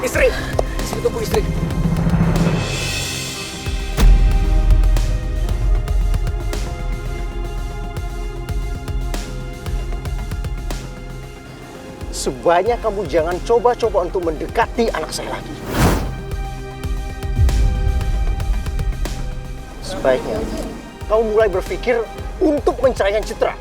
Istri! Istri, tunggu istri. Sebaiknya kamu jangan coba-coba untuk mendekati anak saya lagi. Sebaiknya kamu mulai berpikir untuk menceraikan Citra.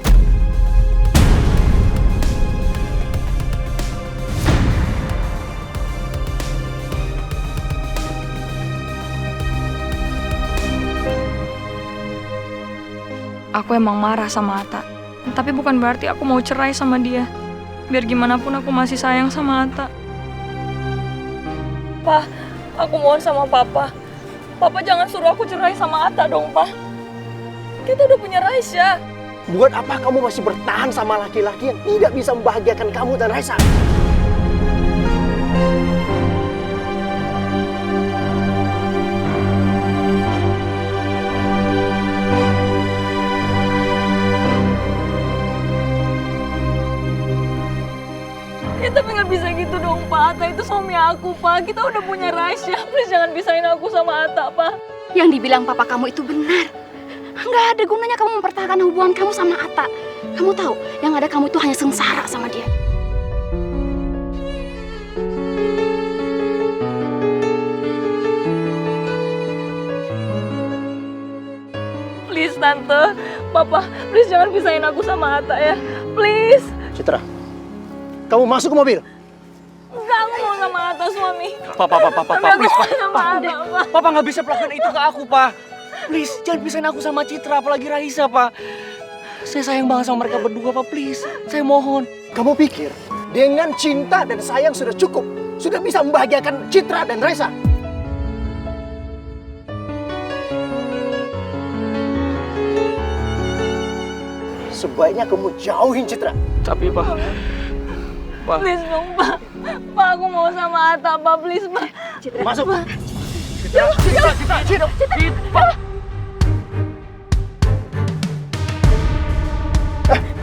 Aku emang marah sama Atta, tapi bukan berarti aku mau cerai sama dia. Biar gimana pun aku masih sayang sama Atta. Pa, aku mohon sama Papa. Papa jangan suruh aku cerai sama Atta dong, Pa. Kita udah punya Raisya. Buat apa kamu masih bertahan sama laki-laki yang tidak bisa membahagiakan kamu dan Raisa? Ya tapi nggak bisa gitu dong, Pa. Atta itu suami aku, Pa. Kita udah punya Raisya. Please jangan pisahin aku sama Atta, Pa. Yang dibilang papa kamu itu benar. Nggak ada gunanya kamu mempertahankan hubungan kamu sama Atta. Kamu tahu, yang ada kamu itu hanya sengsara sama dia. Please, Tante. Papa, please jangan pisahin aku sama Atta ya. Please. Citra, kamu masuk ke mobil. Enggak, aku mau sama Atta, suami. Papa, Tapi please, aku Pak. mau sama Atta, Pa. Papa nggak bisa melakukan itu ke aku, Pak. Please, jangan pisahin aku sama Citra, apalagi Raisa, Pak. Saya sayang banget sama mereka berdua, Pak. Please, saya mohon. Kamu pikir dengan cinta dan sayang sudah cukup, sudah bisa membahagiakan Citra dan Raisa? Sebaiknya kamu jauhin Citra. Tapi, Pak. Pak. Please dong, Pa. Pa, aku mau sama Atta, Pa. Please, Pa. Masuk. Citra.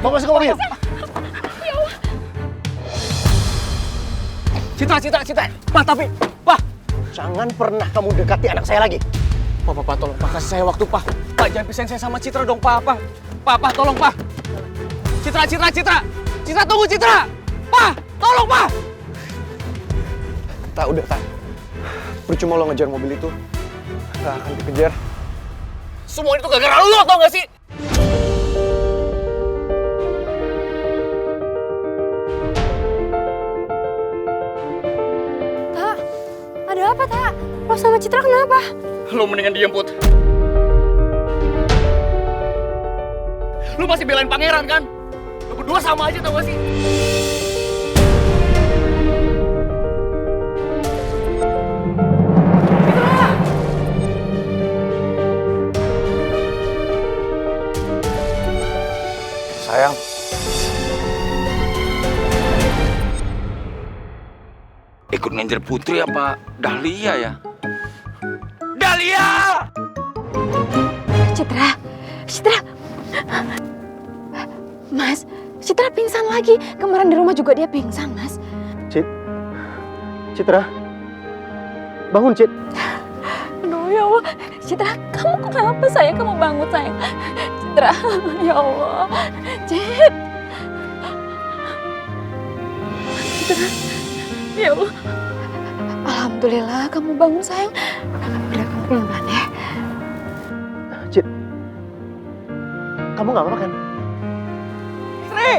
Mau masuk ke mobil. Citra. Pak, tapi. Pak. Jangan pernah kamu dekati anak saya lagi. Pak, tolong, Pak. Kasih saya waktu, Pak. Pak, jangan pisahin saya sama Citra dong, Pak. Pak, tolong, Pak. Citra. Citra, tunggu, Citra. Pak, tolong, Pak. Tak, udah, Tak. Percuma lo ngejar mobil itu. Gak akan dikejar. Semua itu gara-gara lu, tau gak sih? Tak, ada apa, Tak? Lo sama Citra kenapa? Lu mendingan diem, Put. Lu masih belain pangeran, kan? Lu berdua sama aja, tau gak sih? Sayang, Ikut ngejar Putri apa Dahlia ya? Dahlia! Citra. Mas, Citra pingsan lagi. Kemarin di rumah juga dia pingsan, Mas. Citra. Bangun, Cit. Aduh, ya Allah. Citra, kamu kenapa sayang? Kamu bangun, sayang. Citra, ya Allah. Cit. Citra, ya Allah. Alhamdulillah kamu bangun, sayang. Udah, kamu pelan-pelan ya. Cit. Kamu gak apa-apa kan? Istri!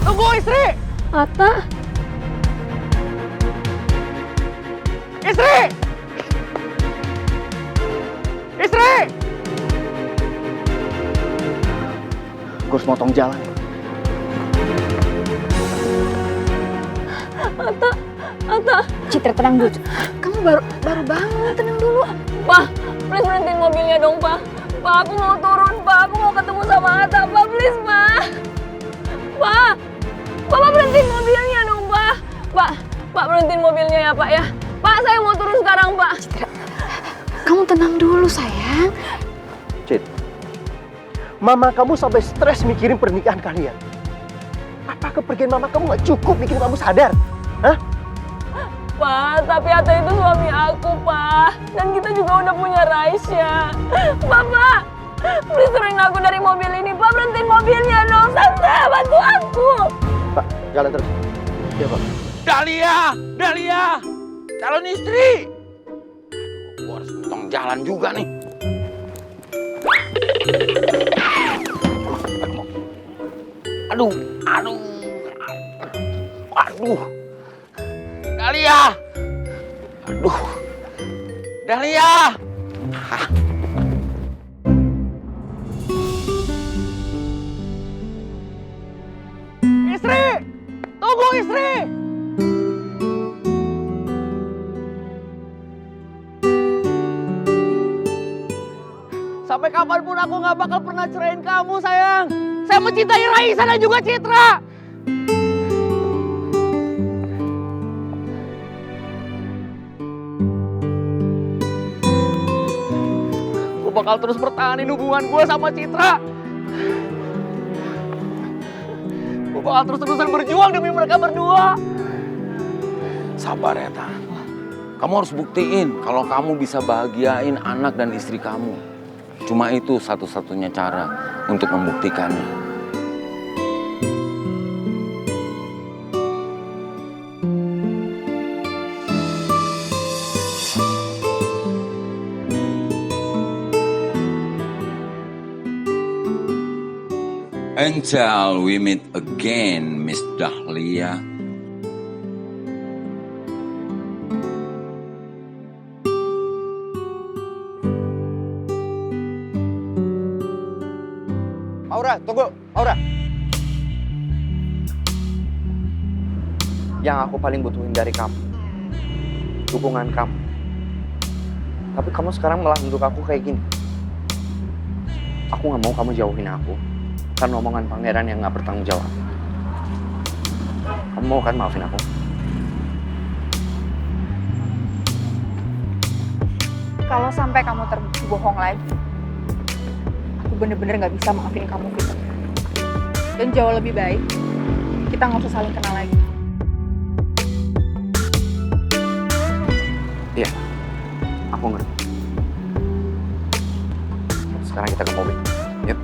Tunggu, istri! Atta. Istri! Istri! Gue harus motong jalan. Atta. Citra, tenang dulu. Kamu baru bangun, tenang dulu. Pa, please berhentiin mobilnya dong, Pa. Pa, aku mau turun, Pa. Aku mau ketemu sama Atta, Pa. Please, Pa. Pa. Papa berhentiin mobilnya dong, Pa. Pak, berhentiin mobilnya ya, Pak ya. Pak, saya mau turun sekarang, Pak. Citra, kamu tenang dulu, sayang. Cit, mama kamu sampai stres mikirin pernikahan kalian. Apa kepergian mama kamu gak cukup bikin kamu sadar? Hah? Pak. Tapi Atta itu suami aku, Pak. Dan kita juga udah punya Raisya. Bapak, please turunin aku dari mobil ini, Pak. Berhentiin mobilnya dong, Tante. Bantu aku. Pak, jalan terus. Iya, Pak. Dahlia, calon istri. Gua harus potong jalan juga nih. Aduh. Dahlia. Istri! Tunggu istri! Sampai kapanpun aku nggak bakal pernah cerain kamu, sayang. Saya mencintai Raisa dan juga Citra. Gue bakal terus pertahanin hubungan gue sama Citra. Gue bakal terus-terusan berjuang demi mereka berdua. Sabar ya, Ta. Kamu harus buktiin kalau kamu bisa bahagiain anak dan istri kamu. Cuma itu satu-satunya cara untuk membuktikannya. Until we meet again, Miss Dahlia. Aura, tunggu. Aura. Yang aku paling butuhin dari kamu, dukungan kamu. Tapi kamu sekarang malah nuduh aku kayak gini. Aku gak mau kamu jauhin aku karena omongan pangeran yang gak bertanggung jawab. Kamu mau kan maafin aku? Kalau sampai kamu terbukti bohong lagi, aku bener-bener gak bisa maafin kamu gitu. Dan jauh lebih baik, kita gak usah saling kenal lagi. Iya, aku ngerti. Sekarang kita ke mobil. Yuk.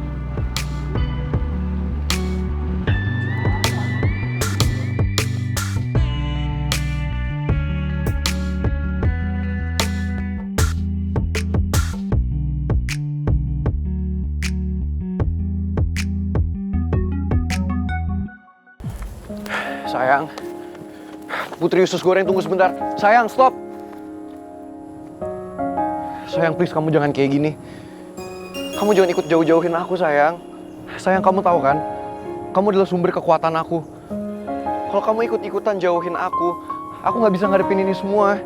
Sayang. Putri usus goreng, tunggu sebentar. Sayang, stop. Sayang, please kamu jangan kayak gini. Kamu jangan ikut jauh-jauhin aku, sayang. Sayang, kamu tahu kan? Kamu adalah sumber kekuatan aku. Kalau kamu ikut-ikutan jauhin aku nggak bisa ngadepin ini semua.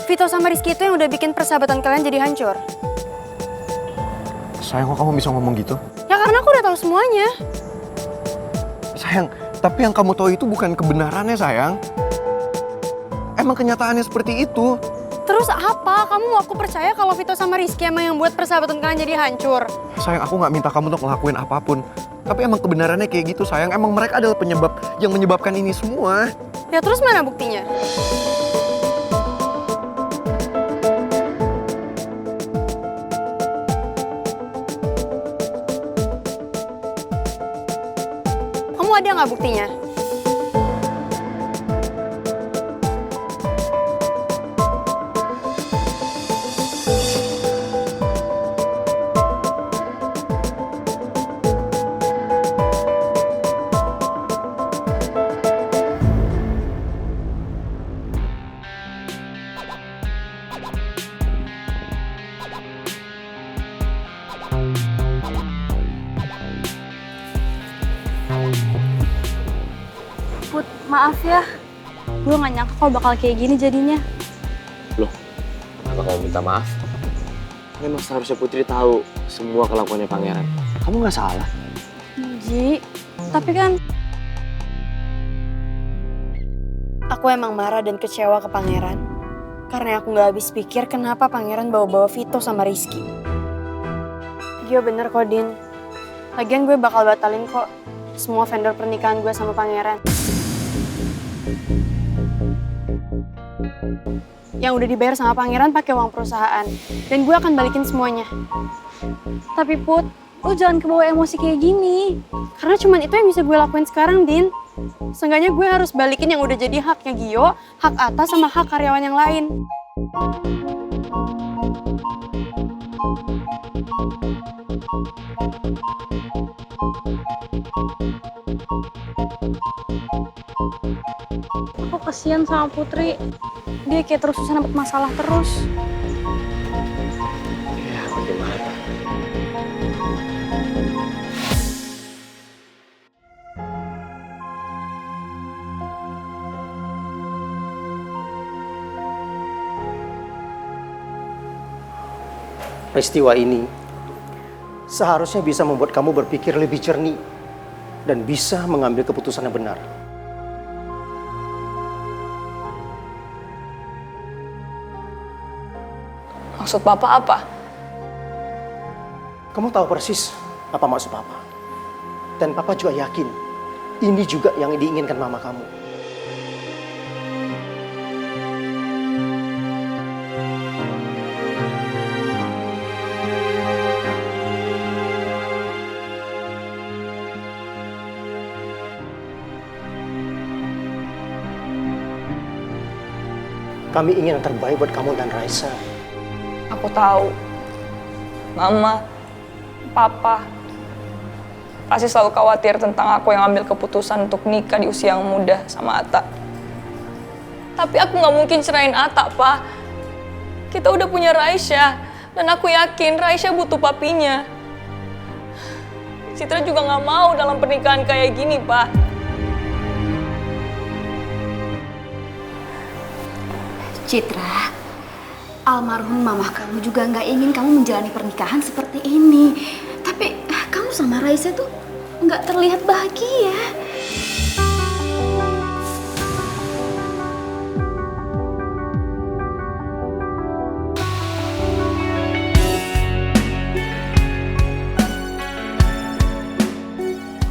Vito sama Rizky itu yang udah bikin persahabatan kalian jadi hancur. Sayang, kok kamu bisa ngomong gitu? Ya karena aku udah tahu semuanya. Sayang, tapi yang kamu tahu itu bukan kebenarannya, sayang. Emang kenyataannya seperti itu. Terus apa? Kamu mau aku percaya kalau Vito sama Rizky emang yang buat persahabatan kalian jadi hancur? Sayang, aku nggak minta kamu untuk ngelakuin apapun. Tapi emang kebenarannya kayak gitu, sayang. Emang mereka adalah penyebab yang menyebabkan ini semua. Ya terus mana buktinya? Ada nggak buktinya? Maaf ya, gue gak nyangka kalau bakal kayak gini jadinya. Loh, kenapa kamu minta maaf? Memang seharusnya Putri tahu semua kelakuannya pangeran. Kamu gak salah. Ji, Tapi kan aku emang marah dan kecewa ke pangeran. Karena aku gak habis pikir kenapa pangeran bawa-bawa Vito sama Rizky. Gio bener kok, Din. Lagian gue bakal batalin kok semua vendor pernikahan gue sama pangeran. Yang udah dibayar sama pangeran pakai uang perusahaan. Dan gue akan balikin semuanya. Tapi Put, lo jangan kebawa emosi kayak gini. Karena cuman itu yang bisa gue lakuin sekarang, Din. Seenggaknya gue harus balikin yang udah jadi haknya Gio, hak atas sama hak karyawan yang lain. Aku kasihan sama Putri. Dia kayak terus-terusan dapet masalah terus. Ya, bagaimana? Peristiwa ini seharusnya bisa membuat kamu berpikir lebih jernih dan bisa mengambil keputusan yang benar. Maksud Papa apa? Kamu tahu persis apa maksud Papa. Dan Papa juga yakin ini juga yang diinginkan Mama kamu. Kami ingin yang terbaik buat kamu dan Raisa. Aku tahu. Mama, Papa pasti selalu khawatir tentang aku yang ambil keputusan untuk nikah di usia yang muda sama Atta. Tapi aku nggak mungkin cerain Atta, Pak. Kita udah punya Raisa, dan aku yakin Raisa butuh papinya. Citra juga nggak mau dalam pernikahan kayak gini, Pak. Citra, almarhum mamah kamu juga nggak ingin kamu menjalani pernikahan seperti ini. Tapi kamu sama Raisa tuh nggak terlihat bahagia.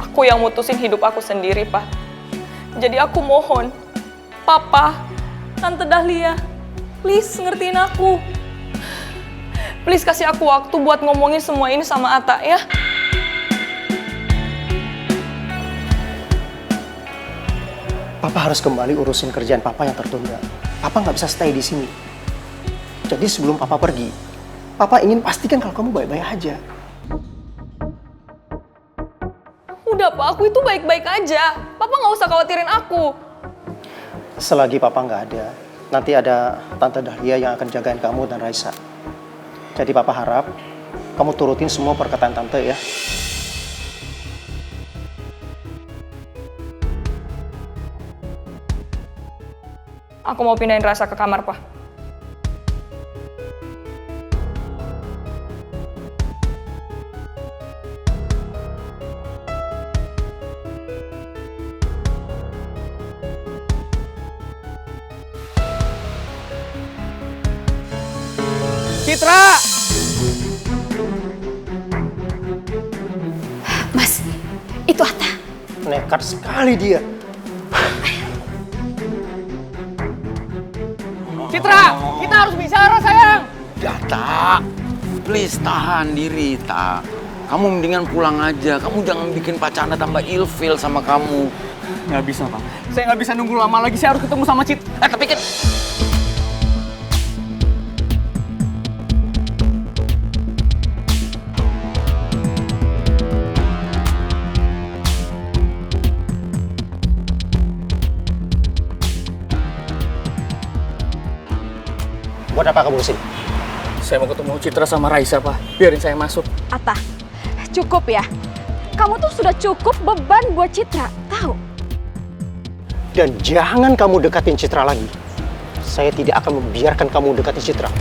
Aku yang mutusin hidup aku sendiri, Pak. Jadi aku mohon, Papa, Tante Dahlia, please ngertiin aku. Please kasih aku waktu buat ngomongin semua ini sama Atta, ya. Papa harus kembali urusin kerjaan Papa yang tertunda. Papa nggak bisa stay di sini. Jadi sebelum Papa pergi, Papa ingin pastikan kalau kamu baik-baik aja. Udah, Pak, aku itu baik-baik aja. Papa nggak usah khawatirin aku. Selagi Papa nggak ada, nanti ada Tante Dahlia yang akan jagain kamu dan Raisa. Jadi Papa harap kamu turutin semua perkataan Tante ya. Aku mau pindahin Raisa ke kamar, Pak. Citra! Mas, itu Atta. Nekat sekali dia. Citra! Kita harus bicara, sayang! Tak, please tahan diri, Tak. Kamu mendingan pulang aja. Kamu jangan bikin Pak Chandra tambah ilfil sama kamu. Nggak bisa, Pak. Saya nggak bisa nunggu lama lagi. Saya harus ketemu sama Citra. Tapi kan... Buat apa kamu kesini? Saya mau ketemu Citra sama Raisa, Pak. Biarin saya masuk. Atta, cukup ya. Kamu tuh sudah cukup beban buat Citra, tahu? Dan jangan kamu dekatin Citra lagi. Saya tidak akan membiarkan kamu dekati Citra.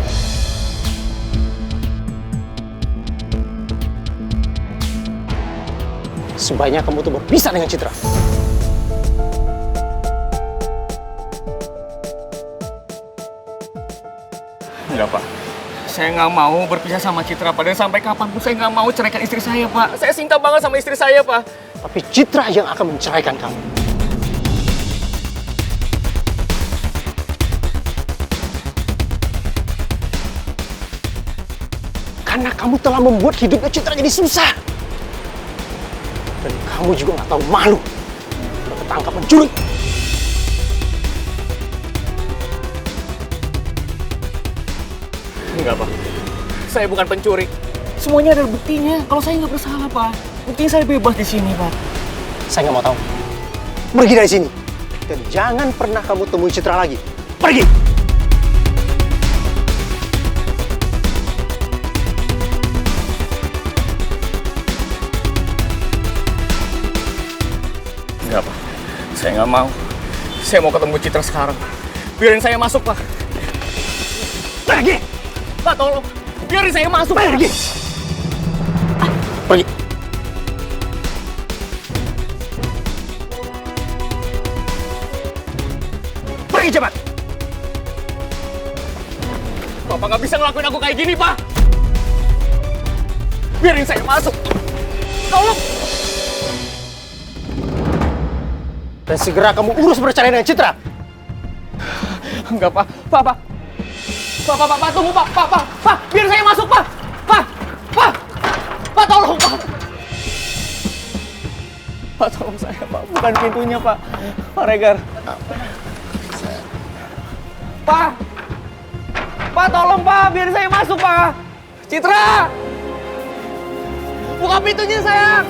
Sebaiknya kamu tuh berpisah dengan Citra. Enggak, Pak. Saya nggak mau berpisah sama Citra, Pak. Dan sampai kapanpun saya nggak mau ceraikan istri saya, Pak. Saya cinta banget sama istri saya, Pak. Tapi Citra yang akan menceraikan kamu. Karena kamu telah membuat hidupnya Citra jadi susah. Dan kamu juga nggak tahu malu. Udah ketangkap mencuri. Enggak, Pak. Saya bukan pencuri. Semuanya ada buktinya. Kalau saya nggak bersalah, Pak. Buktinya saya bebas di sini, Pak. Saya nggak mau tahu. Pergi dari sini. Dan jangan pernah kamu temui Citra lagi. Pergi! Enggak, Pak. Saya nggak mau. Saya mau ketemu Citra sekarang. Biarin saya masuk, Pak. Pergi! Pak, tolong. Biarin saya masuk. Pergi! Pergi! Pergi cepat! Bapak nggak bisa ngelakuin aku kayak gini, Pak. Biarin saya masuk. Tolong. Dan segera kamu urus perceraian dengan Citra. Enggak, Pak. Pak, tunggu, Pak, biar saya masuk, Pak. Pak, tolong, Pak. Pak, tolong saya, Pak. Bukan pintunya, Pak. Pak Regar. Pak, tolong, Pak. Biar saya masuk, Pak. Citra! Buka pintunya, sayang.